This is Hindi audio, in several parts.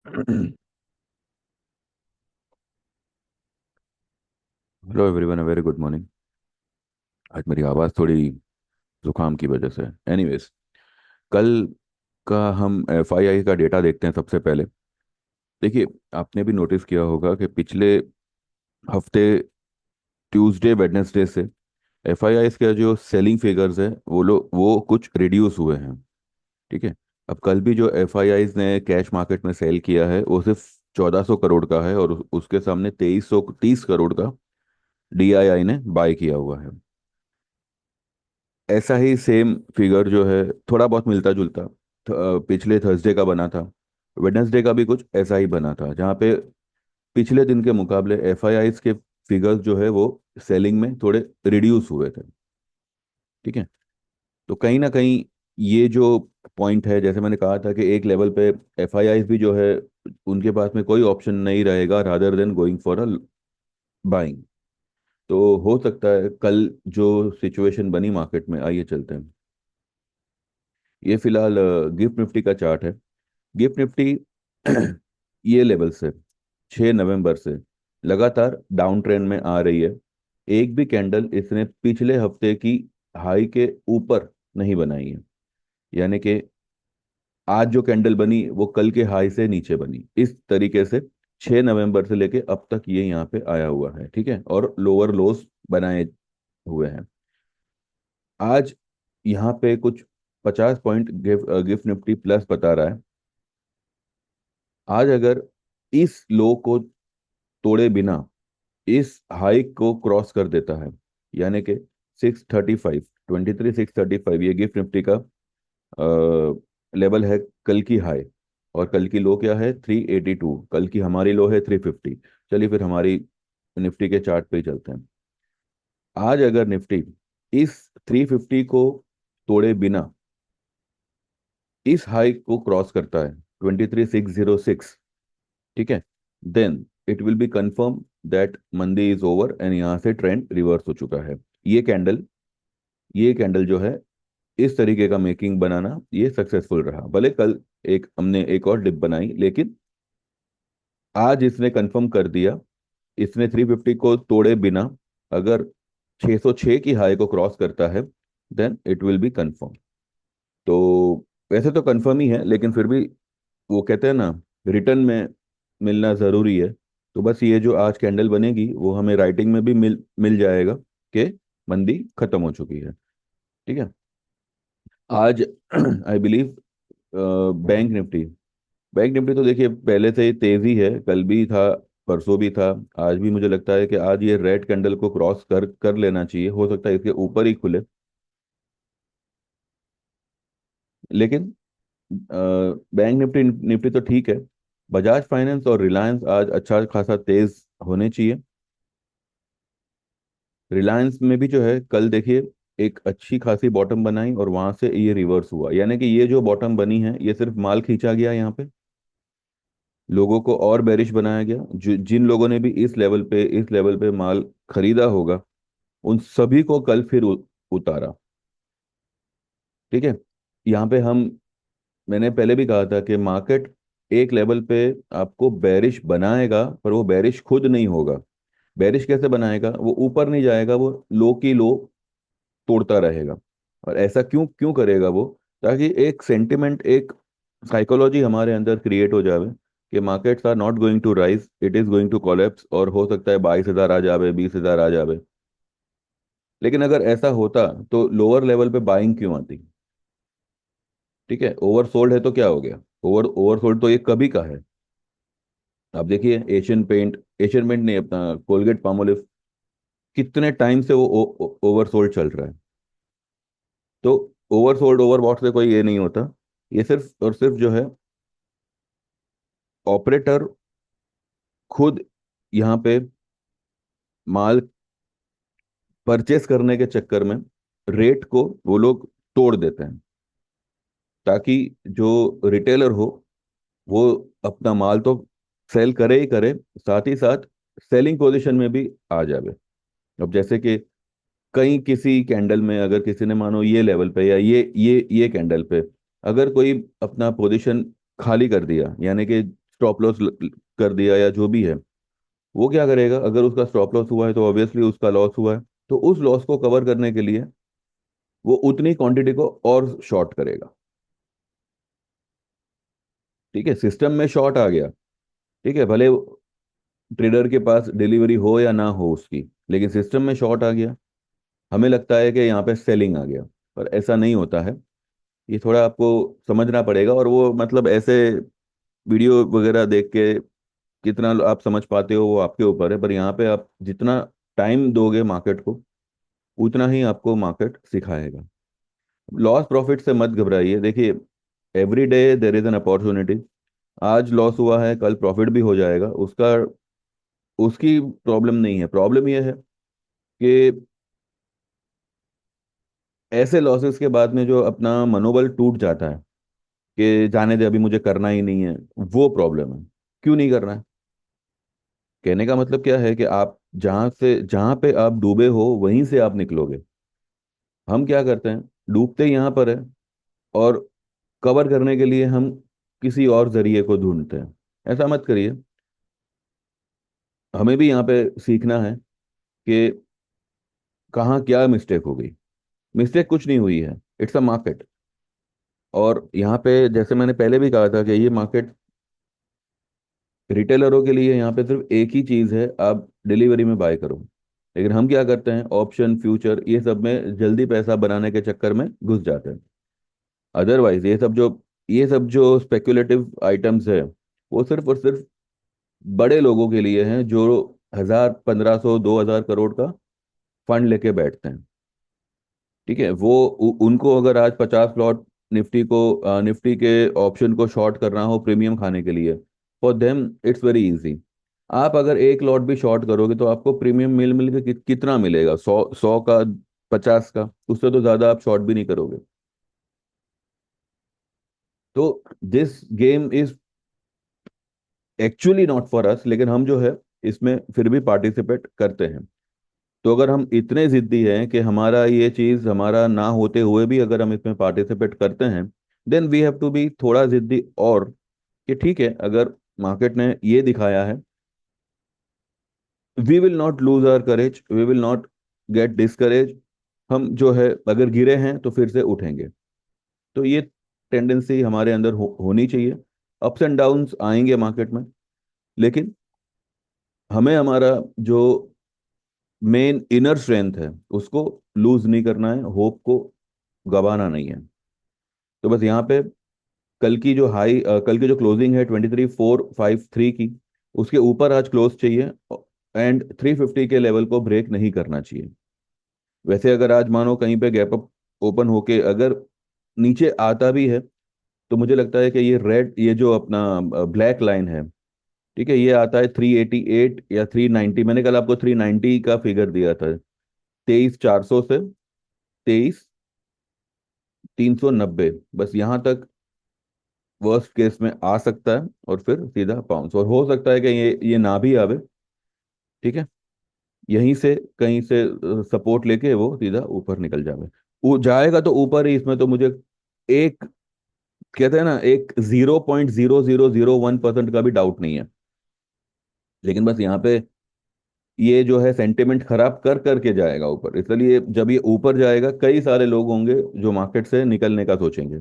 Hello everyone, very good morning. आज मेरी आवाज़ थोड़ी जुकाम की वजह से। एनीवेज, कल का हम एफआईआई का डेटा देखते हैं सबसे पहले। देखिए, आपने भी नोटिस किया होगा कि पिछले हफ्ते ट्यूसडे वेडनेसडे से एफआईआई के जो सेलिंग फिगर्स है वो कुछ रिड्यूस हुए हैं। ठीक है। अब कल भी जो एफआईआई ने कैश मार्केट में सेल किया है वो सिर्फ 1400 करोड़ का है, और उसके सामने 2330 करोड़ का डीआईआई ने बाय किया हुआ है। ऐसा ही सेम फिगर जो है, थोड़ा बहुत मिलता जुलता पिछले थर्सडे का बना था। वेडनेसडे का भी कुछ ऐसा ही बना था, जहाँ पे पिछले दिन के मुकाबले एफआईआईज के फिगर्स जो है वो सेलिंग में थोड़े रिड्यूस हुए थे। ठीक है। तो कहीं ना कहीं ये जो पॉइंट है, जैसे मैंने कहा था कि एक लेवल पे एफआईआईज भी जो है उनके पास में कोई ऑप्शन नहीं रहेगा rather than going for a buying. तो हो सकता है कल जो सिचुएशन बनी मार्केट में, आइए चलते हैं। ये फिलहाल गिफ्ट निफ्टी का चार्ट है। गिफ्ट निफ्टी ये लेवल से 6 नवंबर से लगातार डाउन ट्रेंड में आ रही है। एक भी कैंडल इसने पिछले हफ्ते की हाई के ऊपर नहीं बनाई है। यानी कि आज जो कैंडल बनी वो कल के हाई से नीचे बनी, इस तरीके से 6 नवंबर से लेके अब तक ये यहाँ पे आया हुआ है। ठीक है। और लोअर लोस बनाए हुए हैं। आज यहाँ पे कुछ 50 पॉइंट गिफ्ट निफ्टी प्लस बता रहा है। आज अगर इस लो को तोड़े बिना इस हाई को क्रॉस कर देता है, यानी कि 635, 23,635, ये गिफ्ट निफ्टी का लेवल है कल की हाई। और कल की लो क्या है? 382। कल की हमारी लो है 350। चलिए फिर हमारी निफ्टी के चार्ट पे ही चलते हैं। आज अगर निफ्टी इस 350 को तोड़े बिना इस हाई को क्रॉस करता है, 23,606, ठीक है, then it will be confirm that मंदी इज ओवर एंड यहाँ से ट्रेंड रिवर्स हो चुका है। ये कैंडल ये कैंडल जो है, इस तरीके का मेकिंग बनाना ये सक्सेसफुल रहा। भले कल एक हमने एक और डिप बनाई, लेकिन आज इसने कंफर्म कर दिया। इसने 350 को तोड़े बिना अगर 606 की हाई को क्रॉस करता है, then it will be confirm. तो वैसे तो कंफर्म ही है, लेकिन फिर भी वो कहते हैं ना, रिटर्न में मिलना ज़रूरी है। तो बस ये जो आज कैंडल बनेगी वो हमें राइटिंग में भी मिल मिल जाएगा कि मंदी खत्म हो चुकी है। ठीक है। आज आई बिलीव बैंक निफ्टी तो देखिए पहले से ही तेजी है, कल भी था, परसों भी था। आज भी मुझे लगता है कि आज ये रेड कैंडल को क्रॉस कर कर लेना चाहिए, हो सकता है इसके ऊपर ही खुले। लेकिन बैंक निफ्टी निफ्टी तो ठीक है। बजाज फाइनेंस और रिलायंस आज अच्छा खासा तेज होने चाहिए। रिलायंस में भी जो है कल देखिए एक अच्छी खासी बॉटम बनाई और वहां से ये रिवर्स हुआ, यानी कि ये जो बॉटम बनी है ये सिर्फ माल खींचा गया यहाँ पे, लोगों को और बेरिश बनाया गया। जो जिन लोगों ने भी इस लेवल पे माल खरीदा होगा, उन सभी को कल फिर उतारा। ठीक है। यहाँ पे मैंने पहले भी कहा था कि मार्केट एक लेवल पे आपको बेरिश बनाएगा, पर वो बेरिश खुद नहीं होगा। बेरिश कैसे बनाएगा? वो ऊपर नहीं जाएगा, वो लो की लो तोड़ता रहेगा। और ऐसा क्यों क्यों करेगा वो? ताकि एक सेंटिमेंट, एक साइकोलॉजी हमारे अंदर क्रिएट हो जावे कि markets are not going to rise, it is going to collapse, और हो सकता है 22,000 आ जावे, 20,000 आ जावे। लेकिन अगर ऐसा होता तो लोअर लेवल पे बाइंग क्यों आती? ठीक है। ओवरसोल्ड है तो क्या हो गया? ओवरसोल्ड तो ये कभी का है। आप देखिए एशियन पेंट नहीं, अपना कोलगेट पामोलिव, कितने टाइम से वो ओवरसोल्ड चल रहा है। तो ओवरसोल्ड ओवरबॉट से कोई ये नहीं होता। ये सिर्फ और सिर्फ जो है, ऑपरेटर खुद यहाँ पे माल परचेस करने के चक्कर में रेट को वो लोग तोड़ देते हैं, ताकि जो रिटेलर हो वो अपना माल तो सेल करे ही करे, साथ ही साथ सेलिंग पोजीशन में भी आ जावे। अब जैसे कि कहीं किसी कैंडल में अगर किसी ने मानो ये लेवल पे या ये कैंडल पे अगर कोई अपना पोजीशन खाली कर दिया, यानी कि स्टॉप लॉस कर दिया या जो भी है, वो क्या करेगा, अगर उसका स्टॉप लॉस हुआ है तो ऑब्वियसली उसका लॉस हुआ है, तो उस लॉस को कवर करने के लिए वो उतनी क्वांटिटी को और शॉर्ट करेगा। ठीक है, सिस्टम में शॉर्ट आ गया, ठीक है, भले ट्रेडर के पास डिलीवरी हो या ना हो उसकी, लेकिन सिस्टम में शॉर्ट आ गया, हमें लगता है कि यहाँ पे सेलिंग आ गया, पर ऐसा नहीं होता है। ये थोड़ा आपको समझना पड़ेगा, और वो मतलब ऐसे वीडियो वगैरह देख के कितना आप समझ पाते हो वो आपके ऊपर है, पर यहाँ पे आप जितना टाइम दोगे मार्केट को, उतना ही आपको मार्केट सिखाएगा। लॉस प्रॉफिट से मत घबराइए, देखिए every day there is an opportunity. आज लॉस हुआ है, कल प्रॉफिट भी हो जाएगा, उसका उसकी प्रॉब्लम नहीं है। प्रॉब्लम यह है कि ऐसे लॉसेस के बाद में जो अपना मनोबल टूट जाता है कि जाने दे, अभी मुझे करना ही नहीं है, वो प्रॉब्लम है। क्यों नहीं करना है? कहने का मतलब क्या है कि आप जहाँ पे आप डूबे हो वहीं से आप निकलोगे। हम क्या करते हैं, डूबते ही यहाँ पर है, और कवर करने के लिए हम किसी और जरिए को ढूंढते हैं। ऐसा मत करिए। हमें भी यहाँ पे सीखना है कि कहाँ क्या मिस्टेक हो गई। मिस्टेक कुछ नहीं हुई है, इट्स अ मार्केट। और यहाँ पे जैसे मैंने पहले भी कहा था कि ये मार्केट रिटेलरों के लिए, यहाँ पे सिर्फ एक ही चीज़ है, आप डिलीवरी में बाय करो। लेकिन हम क्या करते हैं, ऑप्शन फ्यूचर ये सब में जल्दी पैसा बनाने के चक्कर में घुस जाते हैं। अदरवाइज ये सब जो स्पेकुलेटिव आइटम्स है, वो सिर्फ और सिर्फ बड़े लोगों के लिए हैं, जो 1,000, 1,500, 2,000 करोड़ का फंड लेके बैठते हैं। ठीक है, वो उनको अगर आज 50 प्लॉट निफ्टी के ऑप्शन को शॉर्ट करना हो प्रीमियम खाने के लिए, for them it's very easy. आप अगर एक लॉट भी शॉर्ट करोगे तो आपको प्रीमियम मिल मिल के कितना मिलेगा, 100 का, 50 का, उससे तो ज़्यादा आप शॉर्ट भी नहीं करोगे। तो this game is actually not for us, लेकिन हम जो है इसमें फिर भी पार्टिसिपेट करते हैं। तो अगर हम इतने जिद्दी हैं कि हमारा ये चीज़ हमारा ना होते हुए भी अगर हम इसमें पार्टिसिपेट करते हैं, then we have to be थोड़ा जिद्दी। और कि ठीक है, अगर मार्केट ने ये दिखाया है, we will not lose our courage, we will not get discourage. हम जो है अगर गिरे हैं तो फिर से उठेंगे। तो ये टेंडेंसी हमारे अंदर होनी चाहिए। अप्स एंड डाउन्स आएंगे मार्केट में, लेकिन हमें हमारा जो मेन इनर स्ट्रेंथ है उसको लूज नहीं करना है, होप को गवाना नहीं है। तो बस यहाँ पे कल की जो क्लोजिंग है 23,453 की, उसके ऊपर आज क्लोज चाहिए, एंड 350 के लेवल को ब्रेक नहीं करना चाहिए। वैसे अगर आज मानो कहीं पे गैप अप ओपन होके अगर नीचे आता भी है, तो मुझे लगता है कि ये जो अपना ब्लैक लाइन है, ठीक है, ये आता है 388 या 390। मैंने कल आपको 390 का फिगर दिया था, 23,400 से 23,390, बस यहाँ तक वर्स्ट केस में आ सकता है, और फिर सीधा बाउंस, और हो सकता है कि ये ना भी आवे। ठीक है, यहीं से कहीं से सपोर्ट लेके वो सीधा ऊपर निकल जावे। वो जाएगा तो ऊपर ही, इसमें तो मुझे एक, कहते हैं ना, एक 0.0001% का भी डाउट नहीं है। लेकिन बस यहाँ पे ये जो है सेंटिमेंट खराब कर करके जाएगा ऊपर, इसलिए जब ये ऊपर जाएगा कई सारे लोग होंगे जो मार्केट से निकलने का सोचेंगे।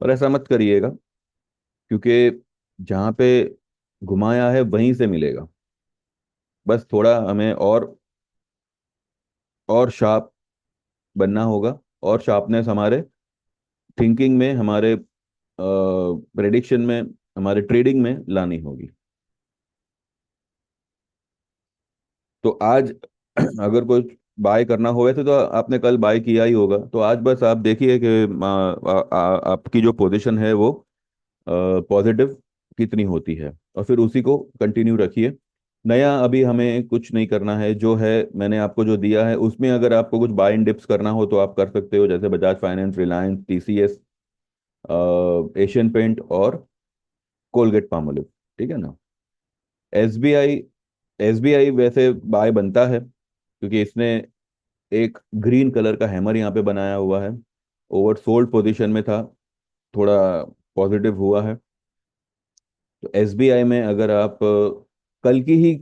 पर ऐसा मत करिएगा, क्योंकि जहाँ पे घुमाया है वहीं से मिलेगा। बस थोड़ा हमें और शार्प बनना होगा, और शार्पनेस हमारे थिंकिंग में, हमारे प्रेडिक्शन में, हमारे ट्रेडिंग में लानी होगी। तो आज अगर कुछ बाय करना हो, वैसे तो आपने कल बाय किया ही होगा, तो आज बस आप देखिए कि आपकी जो पोजीशन है वो पॉजिटिव कितनी होती है, और फिर उसी को कंटिन्यू रखिए। नया अभी हमें कुछ नहीं करना है, जो है मैंने आपको जो दिया है उसमें अगर आपको कुछ बाय इन डिप्स करना हो तो आप कर सकते हो, जैसे Bajaj Finance, Reliance, TCS, Asian Paint और कोलगेट पामोलिव। ठीक है ना? एसबीआई एसबीआई वैसे बाय बनता है, क्योंकि इसने एक ग्रीन कलर का हैमर यहाँ पे बनाया हुआ है, ओवर सोल्ड पोजीशन में था, थोड़ा पॉजिटिव हुआ है। तो एसबीआई में अगर आप कल की ही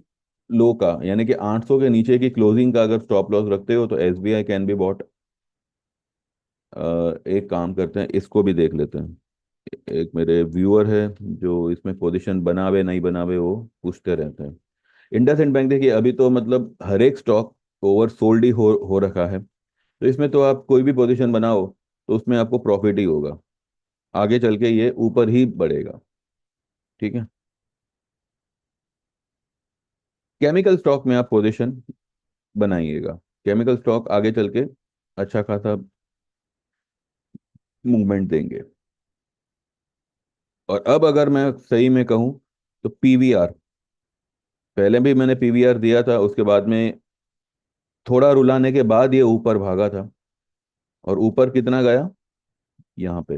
लो का, यानी कि 800 के नीचे की क्लोजिंग का अगर स्टॉप लॉस रखते हो, तो एसबीआई कैन बी बॉट। एक काम करते हैं, इसको भी देख लेते हैं। एक मेरे व्यूअर है जो इसमें पोजीशन बनावे नहीं बनावे वो पूछते रहते हैं। इंडसइंड बैंक देखिए, अभी तो मतलब हर एक स्टॉक ओवर सोल्ड ही हो रखा है। तो इसमें तो आप कोई भी पोजीशन बनाओ तो उसमें आपको प्रॉफिट ही होगा। आगे चल के ये ऊपर ही बढ़ेगा। ठीक है। केमिकल स्टॉक में आप पोजीशन बनाइएगा। केमिकल स्टॉक आगे चल के अच्छा खासा मूवमेंट देंगे। और अब अगर मैं सही में कहूँ तो पीवीआर, पहले भी मैंने पीवीआर दिया था, उसके बाद में थोड़ा रुलाने के बाद ये ऊपर भागा था। और ऊपर कितना गया, यहाँ पे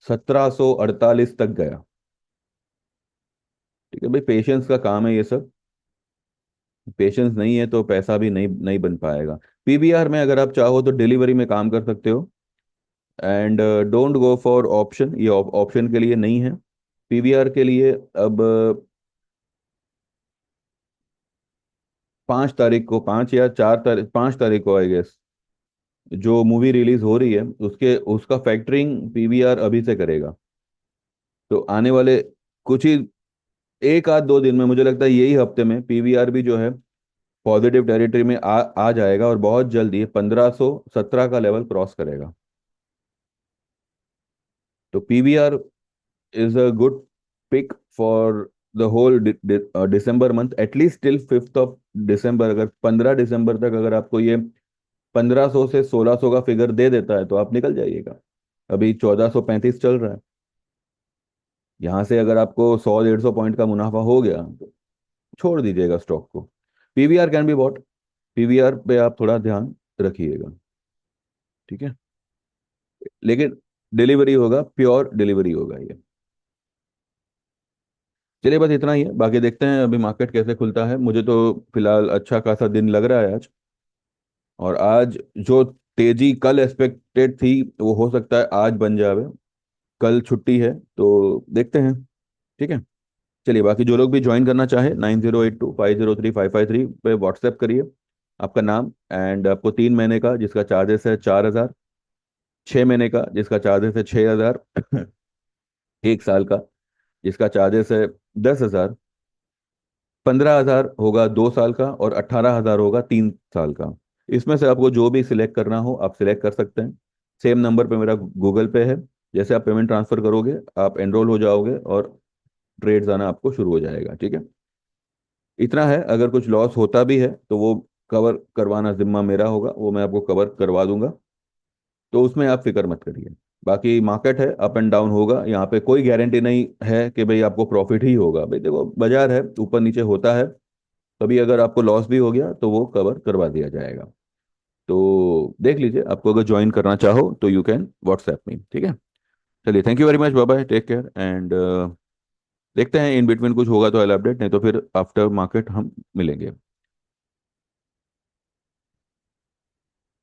1748 तक गया। ठीक है भाई, पेशेंस का काम है ये सब। पेशेंस नहीं है तो पैसा भी नहीं नहीं बन पाएगा। पीवीआर में अगर आप चाहो तो डिलीवरी में काम कर सकते हो। And don't go for option, ये ऑप्शन के लिए नहीं है। पीवीआर के लिए अब 5 तारीख को, 5 या 4 तारीख, 5 तारीख को आई गेस, जो मूवी रिलीज हो रही है उसके उसका फैक्टरिंग पीवीआर अभी से करेगा। तो आने वाले कुछ ही एक आध दो दिन में, मुझे लगता है यही हफ्ते में, पीवीआर भी जो है पॉजिटिव टेरिटरी में आ जाएगा और बहुत जल्दी ये 1517 का लेवल क्रॉस करेगा। तो PVR is a good pick for the whole December month, at least till 5 December. अगर 15 दिसंबर तक अगर आपको ये 1500 से 1600 का फिगर दे देता है तो आप निकल जाइएगा। अभी 1435 चल रहा है। यहाँ से अगर आपको 100 150 पॉइंट का मुनाफा हो गया तो छोड़ दीजिएगा स्टॉक को। PVR can be bought. PVR पे आप थोड़ा ध्यान रखिएगा। ठीक है। लेकिन डिलीवरी होगा, प्योर डिलीवरी होगा ये। चलिए बस इतना ही है, बाकी देखते हैं अभी मार्केट कैसे खुलता है। मुझे तो फिलहाल अच्छा खासा दिन लग रहा है आज। और आज जो तेजी कल एक्सपेक्टेड थी वो हो सकता है आज बन जावे। कल छुट्टी है तो देखते हैं। ठीक है। चलिए, बाकी जो लोग भी ज्वाइन करना चाहे 9082503553 पे व्हाट्सएप करिए आपका नाम। एंड आपको 3 महीने का जिसका चार्जेस है 4,000, 6 महीने का जिसका चार्जेस है 6,000, 1 साल का जिसका चार्जेस है 10,000, 15,000 होगा 2 साल का, और 18,000 होगा 3 साल का। इसमें से आपको जो भी सिलेक्ट करना हो आप सिलेक्ट कर सकते हैं। सेम नंबर पे मेरा गूगल पे है। जैसे आप पेमेंट ट्रांसफर करोगे आप एनरोल हो जाओगे और ट्रेड्स आना आपको शुरू हो जाएगा। ठीक है। इतना है, अगर कुछ लॉस होता भी है तो वो कवर करवाना जिम्मा मेरा होगा, वो मैं आपको कवर करवा दूंगा। तो उसमें आप फिक्र मत करिए। बाकी मार्केट है, अप एंड डाउन होगा, यहाँ पे कोई गारंटी नहीं है कि भाई आपको प्रॉफिट ही होगा। भाई देखो, बाजार है, ऊपर नीचे होता है। कभी अगर आपको लॉस भी हो गया तो वो कवर करवा दिया जाएगा। तो देख लीजिए, आपको अगर ज्वाइन करना चाहो तो यू कैन व्हाट्सएप मी। ठीक है। चलिए, thank you very much, bye bye, take care. And देखते हैं इन बिटवीन कुछ होगा तो आई अपडेट, नहीं तो फिर आफ्टर मार्केट हम मिलेंगे।